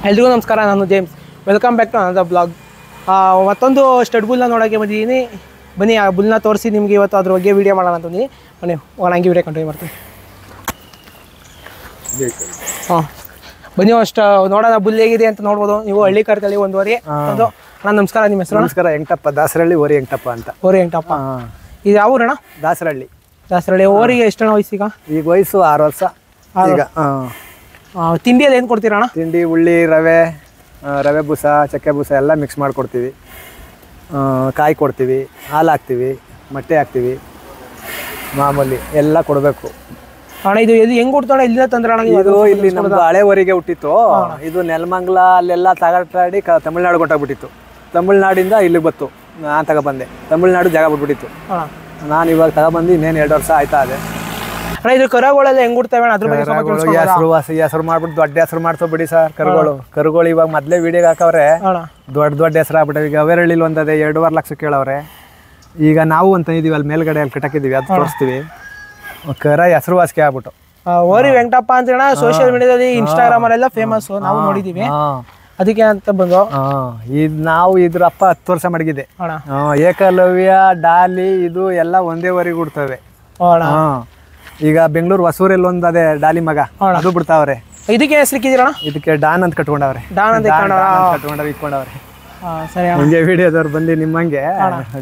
ಎಲ್ರಿಗೂ ನಮಸ್ಕಾರ. ನಾನು James. Welcome back to another blog. ಮತ್ತೊಂದು ಸ್ಟಡ್ ಬುಲ್ನ ನೋಡೋಕ್ಕೆ ಬಂದಿದ್ದೀನಿ. ಬನ್ನಿ ಆ ಬುಲ್ನ ತೋರಿಸಿ ನಿಮಗೆ ಇವತ್ತು ಅದ್ರ ಬಗ್ಗೆ ವೀಡಿಯೋ ಮಾಡೋಣ ಅಂತಂದು ಬನ್ನಿ ಹಂಗೆ ವೀಡಿಯೋ ಕಂಟಿನ್ಯೂ ಮಾಡ್ತೀನಿ. ಹಾಂ ಬನ್ನಿ ಅಷ್ಟು ನೋಡೋಣ ಬುಲ್ ಹೇಗಿದೆ ಅಂತ ನೋಡ್ಬೋದು. ನೀವು ಹಳ್ಳಿ ಕರ್ತಳಿ ಒಂದುವರೆ ಒಂದು. ಅಣ್ಣ ನಮಸ್ಕಾರ, ನಿಮ್ಮ ಹೆಸರು? ನಮಸ್ಕಾರ, ವೆಂಕಟಪ್ಪ, ದಾಸರಳ್ಳಿ, ಓರಿ ವೆಂಕಟಪ್ಪ ಅಂತ. ಓರಿ ವೆಂಕಟಪ್ಪ. ಇದು ಯಾವ ಊರಣ್ಣ? ದಾಸರಳ್ಳಿ. ದಾಸರಳ್ಳಿ. ಓರಿಗೆ ಎಷ್ಟಣ್ಣ ವಯಸ್ಸೀಗ? ಈಗ ವಯಸ್ಸು 6 ವರ್ಷ. ಈಗ ತಿಂಡಿ ಅದು ಏನು ಕೊಡ್ತೀರಣ್ಣ? ತಿಂಡಿ ಉಳ್ಳಿ, ರವೆ ಬೂಸ, ಚಕ್ಕೆ ಬೂಸ ಎಲ್ಲ ಮಿಕ್ಸ್ ಮಾಡಿಕೊಡ್ತೀವಿ. ಕಾಯಿ ಕೊಡ್ತೀವಿ, ಹಾಲು ಹಾಕ್ತೀವಿ, ಮೊಟ್ಟೆ ಹಾಕ್ತೀವಿ, ಮಾಮೂಲಿ ಎಲ್ಲ ಕೊಡಬೇಕು. ಅಣ್ಣ ಇದು ಹೆಂಗೆ ಕೊಡ್ತಾಳೆ? ಇಲ್ಲಿಂದ ತಂದ್ರೆ ಅಣ್ಣ? ಇದು ಇಲ್ಲಿ ನಮ್ದು ಹಳೆ ಊರಿಗೆ ಹುಟ್ಟಿತ್ತು. ಇದು ನೆಲಮಂಗಲ ಅಲ್ಲೆಲ್ಲ ತಗಟಾಡಿ ತಮಿಳ್ನಾಡು ಕೊಟ್ಟಾಗ್ಬಿಟ್ಟಿತ್ತು. ತಮಿಳ್ನಾಡಿಂದ ಇಲ್ಲಿಗೆ ಬತ್ತು. ನಾನು ತಗೊಬಂದೆ. ತಮಿಳ್ನಾಡು ಜಾಗ ಬಿಟ್ಬಿಟ್ಟಿತ್ತು. ನಾನು ಇವಾಗ ತಗೊಬಂದು ಇನ್ನೇನು 2 ವರ್ಷ ಆಯ್ತಾ ಅದೇ. ಅಣ್ಣ ಇದು ಕರಗಳೆಲ್ಲ ಹೆಂಗ್ ಕೊಡ್ತೇವೆ ಅದ್ರ ಬಗ್ಗೆ ಹೆಸರು ಮಾಡ್ಬಿಟ್ಟು ದೊಡ್ಡ ಹೆಸರು ಮಾಡ್ತೋ ಬಿಡಿ ಸರ್. ಕರುಗಳು ಇವಾಗ ಮೊದ್ಲೇ ವಿಡಿಯೋಗೆ ಹಾಕವ್ರೆ. ದೊಡ್ಡ ಹೆಸರು ಆಗ್ಬಿಟ್ಟವೆ. ಈಗ ಅವೇರಳ್ಳಿಲಿ ಒಂದದೇ 2.5 ಲಕ್ಷ ಕೇಳವ್ರೆ. ಈಗ ನಾವು ಅಂತ ಇದೀವಿ ಅಲ್ಲಿ ಮೇಲ್ಗಡೆ ಅಲ್ಲಿ ಕಟ್ಟಕಿದೀವಿ, ಅದು ತೋರಿಸ್ತೀವಿ. ಕರ ಹೆಸರುವಾಸಿಗೆ ಆಗ್ಬಿಟ್ಟು ಓರಿ ವೆಂಕಟಪ್ಪ ಅಂತ ಹೇಳ ಸೋಷಿಯಲ್ ಮೀಡಿಯಾದಲ್ಲಿ ಇನ್ಸ್ಟಾಗ್ರಾಮ್ ಅಲ್ಲೆಲ್ಲ ಫೇಮಸ್, ನಾವು ನೋಡಿದೀವಿ. ಅದಕ್ಕೆ ಅಂತ ಬಂದು ನಾವು ಇದ್ರ ಅಪ್ಪ 10 ವರ್ಷ ಮಡಗಿದೆ. ಏಕಲವ್ಯ, ಡಾಲಿ ಇದು ಎಲ್ಲ ಒಂದೇ ಊರಿಗೆ ಹುಡ್ತವೆ. ಈಗ ಬೆಂಗಳೂರು ಹೊಸೂರಲ್ಲಿ ಒಂದು ಅದೇ ಡಾಲಿ ಮಗ, ಅದು ಬಿಡ್ತಾವ್ರೆ. ಇದಕ್ಕೆ ಹೆಸರಿಕ್ಕಿದ್ದೀರಣ? ಇದಕ್ಕೆ ಡಾನ್ ಅಂತ ಕಟ್ಕೊಂಡವ್ರೆ. ಡಾನ್ ಅಂತ ಇಟ್ಕೊಂಡವ್ರೆ. ಸರಿ, ಮುಂಜೆ ವಿಡಿಯೋದವ್ರು ಬಂದು ನಿಮ್ಮಂಗೆ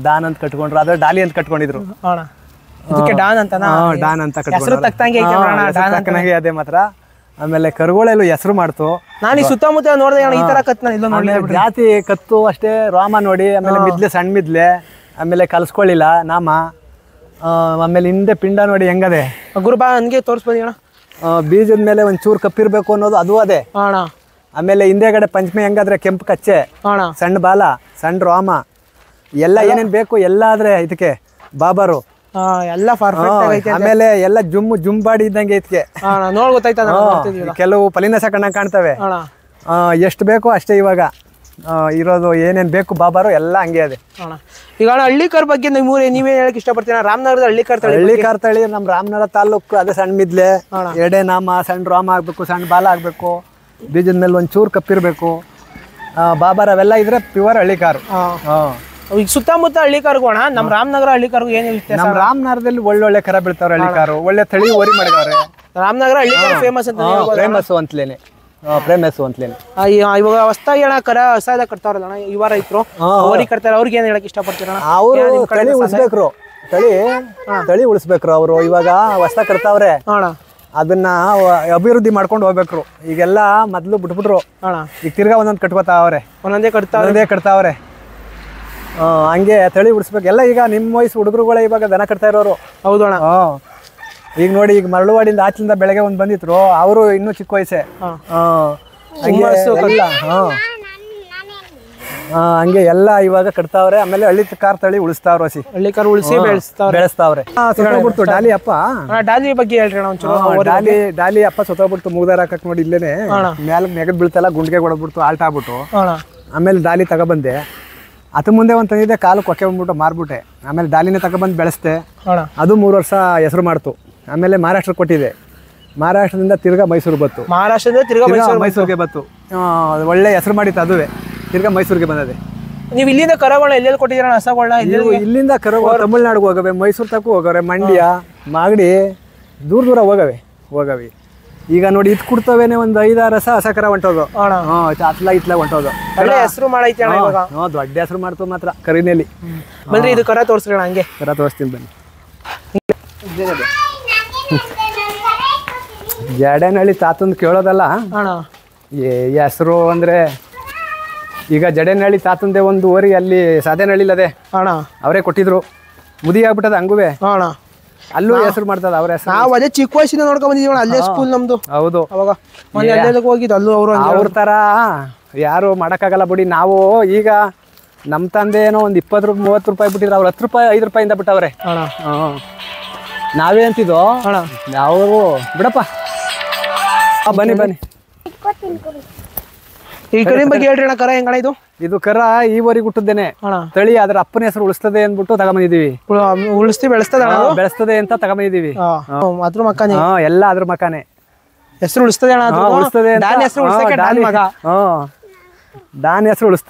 ಡಾನ್ ಅಂತ ಕಟ್ಕೊಂಡ್ರು. ಅದು ಡಾಲಿ ಅಂತ ಕಟ್ಕೊಂಡಿದ್ರು. ಇದಕ್ಕೆ ಡಾನ್ ಅಂತ ಡಾನ್ ಅಂತ ಕಟ್ಕೊಂಡ್ರೆ ಅದೇ ಮಾತ್ರ. ಆಮೇಲೆ ಕರುಗಳೆಲ್ಲ ಹೆಸರು ಮಾಡ್ತು. ನಾನು ಈ ಸುತ್ತಮುತ್ತ ನೋಡಿದೆ ಈ ತರ ಕತ್ತು ಜಾತಿ ಕತ್ತು ಅಷ್ಟೇ. ರಾಮ ನೋಡಿ, ಆಮೇಲೆ ಮಿದ್ಲೆ, ಸಣ್ಣ ಮಿದ್ಲೆ, ಆಮೇಲೆ ಕಲ್ಸ್ಕೊಳ್ಳಿಲ್ಲ ನಾಮ. ಆಮೇಲೆ ಹಿಂದೆ ಪಿಂಡ ನೋಡಿ ಹೆಂಗದೆ. ಗುರುಬಾ ಹಂಗೆ ತೋರಿಸ್ಬೋದು ಅಣ್ಣ. ಬೀಜದ ಮೇಲೆ ಒಂಚೂರು ಕಪ್ಪಿರ್ಬೇಕು ಅನ್ನೋದು ಅದು ಅದೇ. ಆಮೇಲೆ ಹಿಂದೆಗಡೆ ಪಂಚಮಿ ಹೆಂಗಾದ್ರೆ ಕೆಂಪು ಕಚ್ಚೆ, ಸಣ್ಣ ಬಾಲ, ಸಣ್ಣ ರಾಮ, ಎಲ್ಲ ಏನೇನ್ ಬೇಕು ಎಲ್ಲ ಆದ್ರೆ ಇದಕ್ಕೆ ಬಾಬಾರು ಎಲ್ಲ ಆಮೇಲೆ ಎಲ್ಲ ಜುಂಬಾಡಿ ಇದ್ದಂಗೆ ಇದಕ್ಕೆ ನೋಡ್ ಗೊತ್ತಾಯ್ತ. ಕೆಲವು ಪಲಿನಸ ಕಣ್ಣ ಕಾಣ್ತವೆ. ಎಷ್ಟು ಬೇಕೋ ಅಷ್ಟೇ ಇವಾಗ ಇರೋದು. ಏನೇನ್ ಬೇಕು ಬಾಬಾರು ಎಲ್ಲ ಹಂಗೆ ಅದೇ. ಈಗ ಹಳ್ಳಿಕಾರ್ ಬಗ್ಗೆ ನೀವೇ ಹೇಳಕ್ ಇಷ್ಟಪಡ್ತೀರಾ? ರಾಮನಗರದ ಹಳ್ಳಿಕಾರ್ ತಳಿ ನಮ್ ರಾಮನಗರ ತಾಲೂಕು ಅದೇ. ಸಣ್ಣ ಮಿದ್ಲೆ, ಎರಡೇ ನಾಮ, ಸಣ್ಣ ರಾಮ ಆಗ್ಬೇಕು, ಸಣ್ಣ ಬಾಲ ಆಗ್ಬೇಕು, ಬೀಜದ ಮೇಲೆ ಒಂಚೂರು ಕಪ್ಪಿರ್ಬೇಕು, ಬಾಬಾರ್ ಅವೆಲ್ಲ ಇದ್ರೆ ಪ್ಯೂರ್ ಹಳ್ಳಿಕಾರು. ಈಗ ಸುತ್ತಮುತ್ತ ಹಳ್ಳಿಕಾರ್ಗೋಣ, ನಮ್ ರಾಮನಗರ ಹಳ್ಳಿಕಾರ್ಗು ಏನ್ ಹೇಳ್ತಾರೆ? ನಮ್ ರಾಮನಗರದಲ್ಲಿ ಒಳ್ಳೊಳ್ಳೆ ಕರ ಬೀಳ್ತಾವ್ರೆ ಹಳ್ಳಿಕಾರು. ಒಳ್ಳೆ ತಳಿ ಓರಿ ಮಾಡಿದವ್ರೆ. ರಾಮನಗರ ಹಳ್ಳಿಕಾರ ಫೇಮಸ್ ಅಂತ ಫೇಮಸ್ ಅಂತಲೇನೆ. ಇವಾಗ ಹೊಸದಾಗಿ ಅಣ್ಣ ಕರ ಹೊಸದ ಕಟ್ತಾರಲ್ಲ ಅಣ್ಣ ಇವ ರೈತರು ಓರಿ ಕಟ್ತಾರೆ, ಅವ್ರಿಗೆ ಏನ್ ಹೇಳಕ್ ಇಷ್ಟಪಡ್ತೀರ? ಅವರು ತಳಿ ಉಳಿಸ್ಬೇಕ್ರು. ತಳಿ ಉಳಿಸ್ಬೇಕ್ರು. ಅವರು ಇವಾಗ ಹೊಸ ಕಟ್ತಾವ್ರೆ, ಅದನ್ನ ಅಭಿವೃದ್ಧಿ ಮಾಡ್ಕೊಂಡು ಹೋಗ್ಬೇಕ್ರು. ಈಗೆಲ್ಲ ಮೊದ್ಲು ಬಿಟ್ಬಿಟ್ರು. ಈಗ ತಿರ್ಗಾ ಒಂದೊಂದು ಕಟ್ಕೋತಾವ್ರೆ, ಒಂದೊಂದೇ ಕಟ್ತಾವ್ರೆ. ಹಂಗೆ ತಳಿ ಉಳಿಸ್ಬೇಕು ಎಲ್ಲ. ಈಗ ನಿಮ್ಮ ವಯಸ್ಸು ಹುಡುಗರುಗಳೇ ಇವಾಗ ದನ ಕಟ್ತಾ ಇರೋರು. ಹೌದಣ್ಣ. ಈಗ ನೋಡಿ, ಈಗ ಮರಳುವಾಡಿಯಿಂದ ಆಚಲಿಂದ ಬೆಳಗ್ಗೆ ಒಂದು ಬಂದಿದ್ರು, ಅವರು ಇನ್ನೂ ಚಿಕ್ಕ ವಯಸ್ಸೇ. ಹಂಗೆ ಎಲ್ಲ ಇವಾಗ ಕಟ್ತಾವ್ರೆ. ಆಮೇಲೆ ಹಳ್ಳಿಕಾರ್ ತಳಿ ಉಳಿಸ್ತಾವ್ರ. ಹಳ್ಳಿಕಾರ್ ಉಳಿಸಿ ಬೆಳೆಸ್ತಾವ್ರೆ. ಸೊತ್ತೋಗ್ಬಿಡ್ತು ಡಾಲಿ ಅಪ್ಪ. ಡಾಲಿ ಬಗ್ಗೆ ಹೇಳ್ರಿ. ಡಾಲಿ ಅಪ್ಪ ಸೊತ್ತೋಗ್ಬಿಡ್ತು. ಮೂಗದಾರ ಹಾಕಕ್ ನೋಡಿ ಇಲ್ಲೇನೆ ಮ್ಯಾಲ ನೆಗದ್ ಬೀಳ್ತಲ್ಲ, ಗುಂಡ್ಗೆ ಹೊಡೆದ್ಬಿಡ್ತು, ಆಲ್ಟ್ ಆಗ್ಬಿಟ್ಟು. ಆಮೇಲೆ ಡಾಲಿ ತಗೊಬಂದೆ. ಅತ ಮುಂದೆ ಒಂದು ತಂದಿದ್ದೆ, ಕಾಲು ಕೊಕ್ಕೆ ಬಂದ್ಬಿಟ್ಟು ಮಾರ್ಬಿಟ್ಟೆ. ಆಮೇಲೆ ಡಾಲಿನ ತಗೊಬಂದು ಬೆಳೆಸ್ದೆ. ಅದು 3 ವರ್ಷ ಹೆಸರು ಮಾಡ್ತು. ಆಮೇಲೆ ಮಹಾರಾಷ್ಟ್ರ ಕೊಟ್ಟಿದೆ. ಮಹಾರಾಷ್ಟ್ರದಿಂದ ತಿರ್ಗಾ ಮೈಸೂರು ಬತ್ತು. ಮೈಸೂರಿಗೆ ಬತ್ತು. ಒಳ್ಳೆ ಹೆಸರು ಮಾಡಿತ್ತು. ಅದುವೇ ತಿರ್ಗಾ ಮೈಸೂರಿಗೆ ಬಂದದೆ. ನೀವು ಇಲ್ಲಿಂದ ಕರಗಳನ್ನ ಎಲ್ಲೆಲ್ಲಿ ಕೊಟ್ಟಿದ್ದೀರ? ಹಸಗಳನ್ನ ಇಲ್ಲಿಂದ ಕರಗಳು ತಮಿಳ್ನಾಡಿಗೆ ಹೋಗವೆ, ಮೈಸೂರು ತಕ್ಕ ಹೋಗವೆ, ಮಂಡ್ಯ, ಮಾಗಡಿ, ದೂರ ಹೋಗವೆ. ಈಗ ನೋಡಿ, ಇದು ಕೊಡ್ತವೇನೆ ಒಂದು 5-6 ಹಸ ಕರ ಹೊಂಟೋದು. ಇತ್ಲ ಹೊಂಟೋದು. ಹೆಸರು ಮಾಡೈತೆ ದೊಡ್ಡ ಹೆಸರು ಮಾಡ್ತು ಮಾತ್ರ ಕರಿನೇಲಿ. ಬಂದ್ರೆ ಇದು ಕರ ತೋರಿಸ್ರಿ ಹಂಗೆ. ಕರ ತೋರಿಸ್ತೀನಿ ಬನ್ನಿ. ಜಡೇನಹಳ್ಳಿ ತಾತಂದು ಕೇಳೋದಲ್ಲ ಹೆಸರು ಅಂದ್ರೆ, ಈಗ ಜಡೇನಹಳ್ಳಿ ತಾತಂದೆ ಒಂದು ಓರಿ ಅಲ್ಲಿ ಸಾಧೇನಹಳ್ಳಿಲದೆ ಅವರೇ ಕೊಟ್ಟಿದ್ರು. ಮುದಿ ಆಗ್ಬಿಟ್ಟದ ಹಂಗುವೆ. ಅಲ್ಲೂ ಹೆಸರು ಮಾಡ್ತದ ಅವ್ರ ಹೆಸರು. ನಾವು ಅದೇ ಚಿಕ್ಕ ವಯಸ್ಸಿನ ನೋಡ್ಕೊಂಡ್ ಬಂದಿದ್ದೀವಿ. ಅಲ್ಲೇ ಸ್ಕೂಲ್ ನಮ್ದು. ಹೌದು. ಅವಾಗ ಹೋಗಿದ್ದು ಅಲ್ಲೂ ಅವರು ಅವ್ರ ತರ ಯಾರು ಮಾಡಕ್ಕಾಗಲ್ಲ ಬಿಡಿ. ನಾವು ಈಗ ನಮ್ ತಂದೆ ಏನೋ ಒಂದು 20-30 ರೂಪಾಯಿ ಬಿಟ್ಟಿದ್ರು, ಅವ್ರು 10 ರೂಪಾಯಿ 5 ರೂಪಾಯಿಂದ ಬಿಟ್ಟವ್ರೆ. ನಾವೇ ಅಂತಿದ್ದೋ ಅವರು ಬಿಡಪ್ಪ. ಬನ್ನಿ ಈ ಕರಿ ಬಗ್ಗೆ ಹೇಳ್ರಿ ಅಣ್ಣ. ಕರ ಹೆಂಗಣ ಇದು? ಇದು ಕರ ಈ ಊರಿಗೆ ಹುಟ್ಟಿದ್ದೇನೆ. ತಳಿ ಅದ್ರ ಅಪ್ಪನ ಹೆಸರು ಉಳಿಸ್ತದೆ ಅಂದ್ಬಿಟ್ಟು ತಗೊಂಬಂದಿದೀವಿ. ಬೆಳೆಸ್ತದೆ ಅಂತ ತಗೊಂಬಂದಿದೀವಿ. ಅದ್ರ ಮಕ್ಕನೇ. ಎಲ್ಲ ಅದ್ರ ಮಕ್ಕನೇ. ಹೆಸರು ಉಳಿಸ್ತದೆ ಅಣ್ಣ ಅದು. ಉಳಿಸ್ತದೆ ಅಂತ. ಡಾನ್ ಹೆಸರು ಉಳಿಸಕ್ಕೆ ಡಾನ್ ಮಗ. ಡಾನ್ ಹೆಸರು ಉಳಿಸ್ತದೆ.